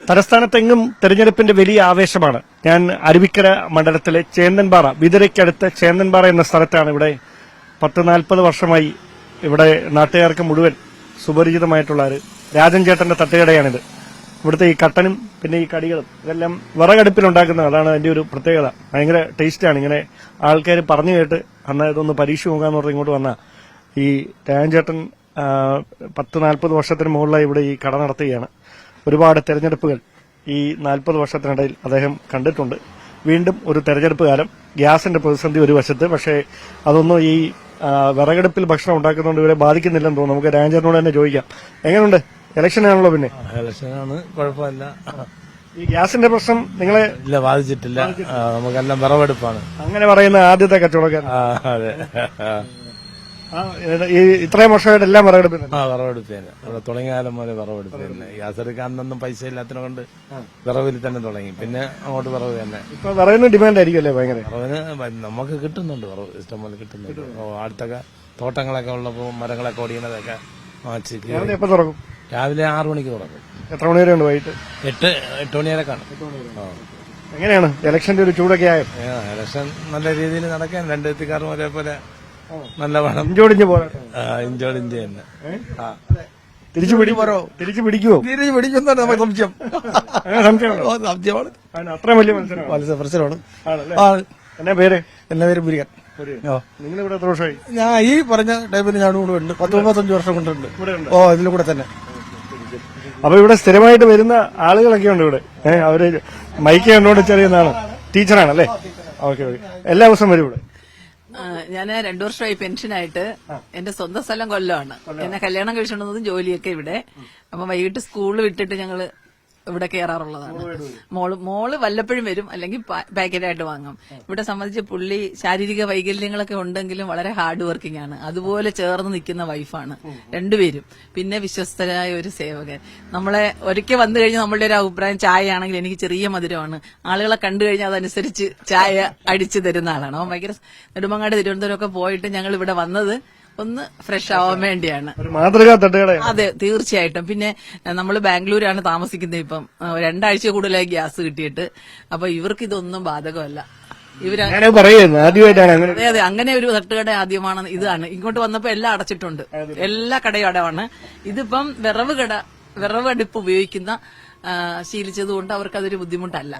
തലസ്ഥാനത്തെങ്ങും തെരഞ്ഞെടുപ്പിന്റെ വലിയ ആവേശമാണ്. ഞാൻ അരുവിക്കര മണ്ഡലത്തിലെ ചേന്തൻപാറ, വിതുരയ്ക്കടുത്ത് ചേന്തൻപാറ എന്ന സ്ഥലത്താണ്. ഇവിടെ 40-40 വർഷമായി ഇവിടെ നാട്ടുകാർക്ക് മുഴുവൻ സുപരിചിതമായിട്ടുള്ള ഒരു രാജൻ ചേട്ടന്റെ തട്ടുകടയാണിത്. ഇവിടുത്തെ ഈ കട്ടനും പിന്നെ ഈ കടികളും ഇതെല്ലാം വിറകടുപ്പിലുണ്ടാക്കുന്ന, അതാണ് അതിന്റെ ഒരു പ്രത്യേകത. ഭയങ്കര ടേസ്റ്റാണ്. ഇങ്ങനെ ആൾക്കാർ പറഞ്ഞു കേട്ട് അന്ന് ഇതൊന്ന് പരീക്ഷ നോക്കാന്ന് പറഞ്ഞ് ഇങ്ങോട്ട് വന്ന ഈ രാജൻ ചേട്ടൻ 40-40 വർഷത്തിന് മുകളിലായി ഇവിടെ ഈ കട നടത്തുകയാണ്. ഒരുപാട് തെരഞ്ഞെടുപ്പുകൾ ഈ 40 വർഷത്തിനിടയിൽ അദ്ദേഹം കണ്ടിട്ടുണ്ട്. വീണ്ടും ഒരു തെരഞ്ഞെടുപ്പ് കാലം, ഗ്യാസിന്റെ പ്രതിസന്ധി ഒരു വശത്ത്, പക്ഷേ അതൊന്നും ഈ വിറകടുപ്പിൽ ഭക്ഷണം ഉണ്ടാക്കുന്നതുകൊണ്ട് ഇവരെ ബാധിക്കുന്നില്ലെന്ന് തോന്നുന്നു. നമുക്ക് രാജേട്ടനോട് തന്നെ ചോദിക്കാം. എങ്ങനെയുണ്ട്? ഇലക്ഷനാണല്ലോ. പിന്നെ ഇലക്ഷനാണ്, കുഴപ്പമില്ല. ഈ ഗ്യാസിന്റെ പ്രശ്നം നിങ്ങളെ ഇല്ല, ബാധിച്ചിട്ടില്ല. നമുക്കെല്ലാം വിറവെടുപ്പാണ്. അങ്ങനെ പറയുന്ന ആദ്യത്തെ കച്ചവടക്കാരൻ. അതെ, ഈ ഇത്രയും വർഷമായിട്ട് എല്ലാം വിറകടുപ്പ്. വിറവെടുപ്പ് തന്നെ. അവിടെ തുടങ്ങിയ കാലം പോലെ വിറവെടുപ്പ് തന്നെ. ഗ്യാസ് എടുക്കാനൊന്നും പൈസ ഇല്ലാത്തതിനെ കൊണ്ട് വിറവിൽ തന്നെ തുടങ്ങി. പിന്നെ അങ്ങോട്ട് വിറവ് തന്നെ. ഇപ്പൊ വിറവിന് ഡിമാൻഡ് ആയിരിക്കും അല്ലേ? ഭയങ്കര വിറവിന് നമുക്ക് കിട്ടുന്നുണ്ട്, വിറവ് ഇഷ്ടംപോലെ കിട്ടുന്നുണ്ട്. അടുത്തൊക്കെ തോട്ടങ്ങളൊക്കെ ഉള്ളപ്പോൾ മരങ്ങളൊക്കെ ഓടിക്കുന്നതൊക്കെ എപ്പോ തുറക്കും? രാവിലെ 6 മണിക്ക് തുറക്കും. എത്ര മണി വരെ ഉണ്ട്? വൈകിട്ട് 8 മണി വരെ കാണും. എങ്ങനെയാണ് ഇലക്ഷന്റെ ഒരു ചൂടൊക്കെ ആയോ? ഇലക്ഷൻ നല്ല രീതിയിൽ നടക്കാൻ രണ്ട് എത്തിക്കാരും ഒരേപോലെ നല്ല വേണം. ഇഞ്ചോടിഞ്ച് പോരാ, ഇഞ്ചോടിഞ്ച് തന്നെ. തിരിച്ചു പിടിക്കുമോ? തിരിച്ചു പിടിക്കുന്ന നമുക്ക് സംശയം. സംശയമാണ്. അത്ര വലിയ മത്സരമാണ്. എന്നാ പേര്? എന്റെ പേര് മുരുകൻ. നിങ്ങളിവിടെ എത്ര വർഷമായി? ഞാൻ ഈ പറഞ്ഞ ടൈമിൽ ഞാൻ ഇവിടെ ഉണ്ട്. 10-35 വർഷം കൊണ്ടുണ്ട്. ഇതിൽ കൂടെ തന്നെ. അപ്പൊ ഇവിടെ സ്ഥിരമായിട്ട് വരുന്ന ആളുകളൊക്കെ ഉണ്ട് ഇവിടെ. അവര് മൈക്ക് കണ്ടുകൊണ്ട് ചെറിയുന്നതാണ്. ടീച്ചറാണല്ലേ? ഓക്കെ. എല്ലാ ദിവസവും വരും ഇവിടെ? ഞാൻ 2 വർഷമായി പെൻഷനായിട്ട്. എന്റെ സ്വന്തം സ്ഥലം കൊല്ലമാണ്. എന്നെ കല്യാണം കഴിച്ചുകൊണ്ടതും ജോലിയൊക്കെ ഇവിടെ. അപ്പൊ വൈകിട്ട് സ്കൂളിൽ വിട്ടിട്ട് ഞങ്ങള് ഇവിടെ കയറാറുള്ളതാണ്. മോള് വല്ലപ്പോഴും വരും, അല്ലെങ്കിൽ പാക്കറ്റായിട്ട് വാങ്ങും. ഇവിടെ സംബന്ധിച്ച് പുള്ളി ശാരീരിക വൈകല്യങ്ങളൊക്കെ ഉണ്ടെങ്കിലും വളരെ ഹാർഡ് വർക്കിംഗ് ആണ്. അതുപോലെ ചേർന്ന് നിൽക്കുന്ന വൈഫാണ് രണ്ടുപേരും. പിന്നെ വിശ്വസ്തരായ ഒരു സേവകൻ. നമ്മളെ ഒരിക്കൽ വന്നു കഴിഞ്ഞാൽ നമ്മളുടെ ഒരു അഭിപ്രായം, ചായ ആണെങ്കിൽ എനിക്ക് ചെറിയ മധുരമാണ്, ആളുകളെ കണ്ടു കഴിഞ്ഞാൽ അതനുസരിച്ച് ചായ അടിച്ചു തരുന്ന ആളാണ്. അവൻ ഭയങ്കര നെടുമങ്ങാട്, തിരുവനന്തപുരമൊക്കെ പോയിട്ട് ഞങ്ങൾ ഇവിടെ വന്നത് ഒന്ന് ഫ്രഷ് ആവാൻ വേണ്ടിയാണ്. അതെ, തീർച്ചയായിട്ടും. പിന്നെ നമ്മൾ ബാംഗ്ലൂരാണ് താമസിക്കുന്നത്. ഇപ്പം 2 ആഴ്ച കൂടുതലായി ഗ്യാസ് കിട്ടിയിട്ട്. അപ്പൊ ഇവർക്ക് ഇതൊന്നും ബാധകമല്ല. അതെ, അങ്ങനെ ഒരു തട്ടുകട ആദ്യമാണ്. ഇതാണ് ഇങ്ങോട്ട് വന്നപ്പോ എല്ലാം അടച്ചിട്ടുണ്ട്. എല്ലാ കടയും അടവാണ്. ഇതിപ്പം വിറവ് അടുപ്പ് ഉപയോഗിക്കുന്ന ശീലിച്ചതുകൊണ്ട് അവർക്കതൊരു ബുദ്ധിമുട്ടല്ല.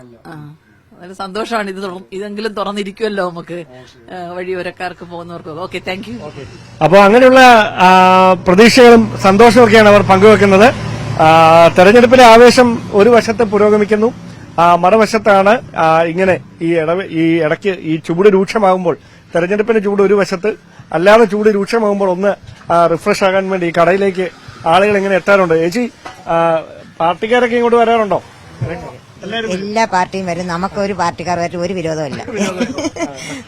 നല്ല സന്തോഷമാണ്. ഇതെങ്കിലും തുറന്നിരിക്കുമല്ലോ നമുക്ക് വഴിയോരക്കാർക്ക് പോകുന്നവർക്ക്. Okay, thank you. അപ്പൊ അങ്ങനെയുള്ള പ്രതീക്ഷകളും സന്തോഷമൊക്കെയാണ് അവർ പങ്കുവെക്കുന്നത്. തെരഞ്ഞെടുപ്പിലെ ആവേശം ഒരു വശത്ത് പുരോഗമിക്കുന്നു, മറുവശത്താണ് ഇങ്ങനെ ഈ ഇടയ്ക്ക് ഈ ചൂട് രൂക്ഷമാകുമ്പോൾ, തെരഞ്ഞെടുപ്പിന്റെ ചൂട് ഒരു വശത്ത്, അല്ലാതെ ചൂട് രൂക്ഷമാകുമ്പോൾ ഒന്ന് റിഫ്രഷ് ആകാൻ വേണ്ടി ഈ കടയിലേക്ക് ആളുകൾ ഇങ്ങനെ എത്താറുണ്ട്. ചേച്ചി, പാർട്ടിക്കാരൊക്കെ ഇങ്ങോട്ട് വരാറുണ്ടോ? എല്ലാ പാർട്ടിയും വരും. നമുക്ക് ഒരു പാർട്ടിക്കാരുമായിട്ട് ഒരു വിരോധമില്ല.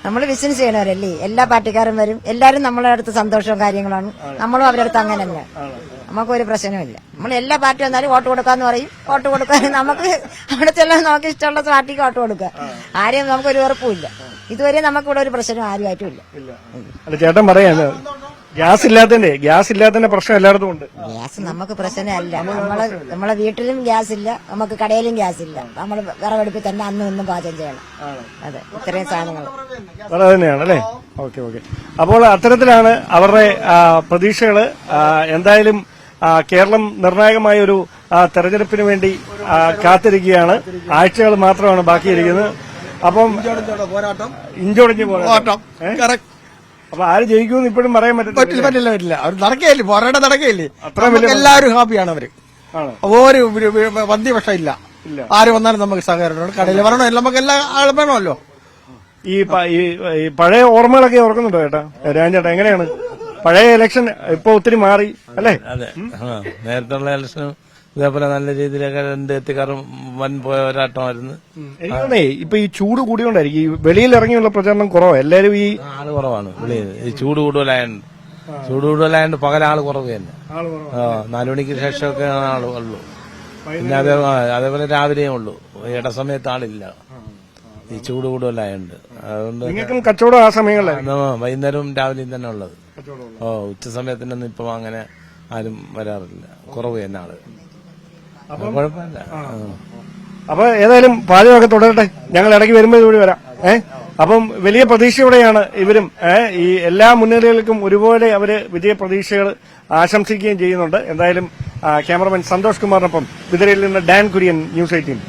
നമ്മൾ ബിസിനസ് ചെയ്യണവരല്ലേ, എല്ലാ പാർട്ടിക്കാരും വരും. എല്ലാവരും നമ്മളെ അടുത്ത് സന്തോഷവും കാര്യങ്ങളാണ്. നമ്മളും അവരുടെ അടുത്ത് അങ്ങനെ തന്നെ. നമുക്കൊരു പ്രശ്നമില്ല. നമ്മൾ എല്ലാ പാർട്ടി വന്നാലും വോട്ട് കൊടുക്കാന്ന് പറയും. വോട്ട് കൊടുക്കാൻ നമുക്ക് അവിടെ ചെല്ലാൻ നമുക്ക് ഇഷ്ടമുള്ള പാർട്ടിക്ക് വോട്ട് കൊടുക്കുക. ആരെയും നമുക്കൊരു ഉറപ്പുമില്ല. ഇതുവരെ നമുക്കിവിടെ ഒരു പ്രശ്നം ആരുമായിട്ടും ഇല്ല. ചേട്ടൻ പറയാ ഗ്യാസ് ഇല്ലാത്തതിന്റെ പ്രശ്നം എല്ലായിടത്തും ഉണ്ട്. ഗ്യാസ് നമുക്ക് പ്രശ്നമല്ല. നമ്മളെ വീട്ടിലും ഗ്യാസ് ഇല്ല, നമുക്ക് കടയിലും ഗ്യാസ് ഇല്ല. നമ്മൾ വിറകടുപ്പിൽ തന്നെ അന്നും പാചകം ചെയ്യണം. അതെ, ഇത്രയും സാധനങ്ങൾ തന്നെയാണല്ലേ? ഓക്കെ. അപ്പോൾ അത്തരത്തിലാണ് അവരുടെ പ്രതീക്ഷകള്. എന്തായാലും കേരളം നിർണായകമായ ഒരു തെരഞ്ഞെടുപ്പിന് വേണ്ടി കാത്തിരിക്കുകയാണ്. ആഴ്ചകൾ മാത്രമാണ് ബാക്കിയിരിക്കുന്നത്. അപ്പം ഇഞ്ചോടിഞ്ഞ് പോരാട്ടം. അപ്പൊ ആര് ജയിക്കുമെന്ന് ഇപ്പോഴും പറയാൻ പറ്റില്ല. അവർ നടക്കുകയില്ലേ, പോരാട്ടം നടക്കുകയില്ലേ. എല്ലാവരും ഹാപ്പിയാണ്. അവര് ഒരു വന്ധ്യപക്ഷം ഇല്ല. ആര് വന്നാലും നമുക്ക് സഹകരണം. കടയിൽ വരണോ, നമുക്ക് എല്ലാ ആളും വേണമല്ലോ. ഈ പഴയ ഓർമ്മകളൊക്കെ ഓർക്കുന്നുണ്ടോ ചേട്ടാ? രാജേട്ടാ, എങ്ങനെയാണ് പഴയ ഇലക്ഷൻ? ഇപ്പൊ ഒത്തിരി മാറി അല്ലേ? അതെ, നേരത്തെ ഇലക്ഷനും ഇതേപോലെ നല്ല രീതിയിലൊക്കെ രണ്ട് എത്തിക്കാറും വൻ പോരാട്ടമായിരുന്നു. എനിക്കേ ഇപ്പൊ ഈ ചൂട് കൂടിയോണ്ടായിരിക്കും ഈ വെളിയിൽ ഇറങ്ങിയുള്ള പ്രചാരണം കുറവാണ്. എല്ലാരും ഈ ആള് കുറവാണ് വെളിയിൽ. ഈ ചൂട് കൂടുതലായതുകൊണ്ട് പകലാള് കുറവ് തന്നെ. 4 മണിക്ക് ശേഷമൊക്കെ ആള് ഉള്ളൂ. പിന്നെ അതേപോലെ രാവിലെയും ഉള്ളൂ. ഇടസമയത്ത് ആളില്ല, ഈ ചൂട് കൂടുതലായുണ്ട്. അതുകൊണ്ട് നിങ്ങൾക്കും കച്ചവടം ആ സമയങ്ങളിലാണ്? വൈകുന്നേരവും രാവിലെയും തന്നെ ഉള്ളത്. ഉച്ച സമയത്തിനൊന്നും ഇപ്പം അങ്ങനെ ആരും വരാറില്ല. കുറവ് തന്നെ ആള്. കുഴപ്പമില്ല. അപ്പൊ ഏതായാലും പാചകമൊക്കെ തുടരട്ടെ, ഞങ്ങൾ ഇടയ്ക്ക് വരുമ്പോൾ കൂടി വരാം. അപ്പം വലിയ പ്രതീക്ഷയോടെയാണ് ഇവരും ഈ എല്ലാ മുന്നണികൾക്കും ഒരുപോലെ അവര് വിജയ പ്രതീക്ഷകൾ ആശംസിക്കുകയും ചെയ്യുന്നുണ്ട്. എന്തായാലും ക്യാമറമാൻ സന്തോഷ് കുമാറിനൊപ്പം വിതരയിൽ നിന്ന് ഡാൻ കുര്യൻ, ന്യൂസ് 18.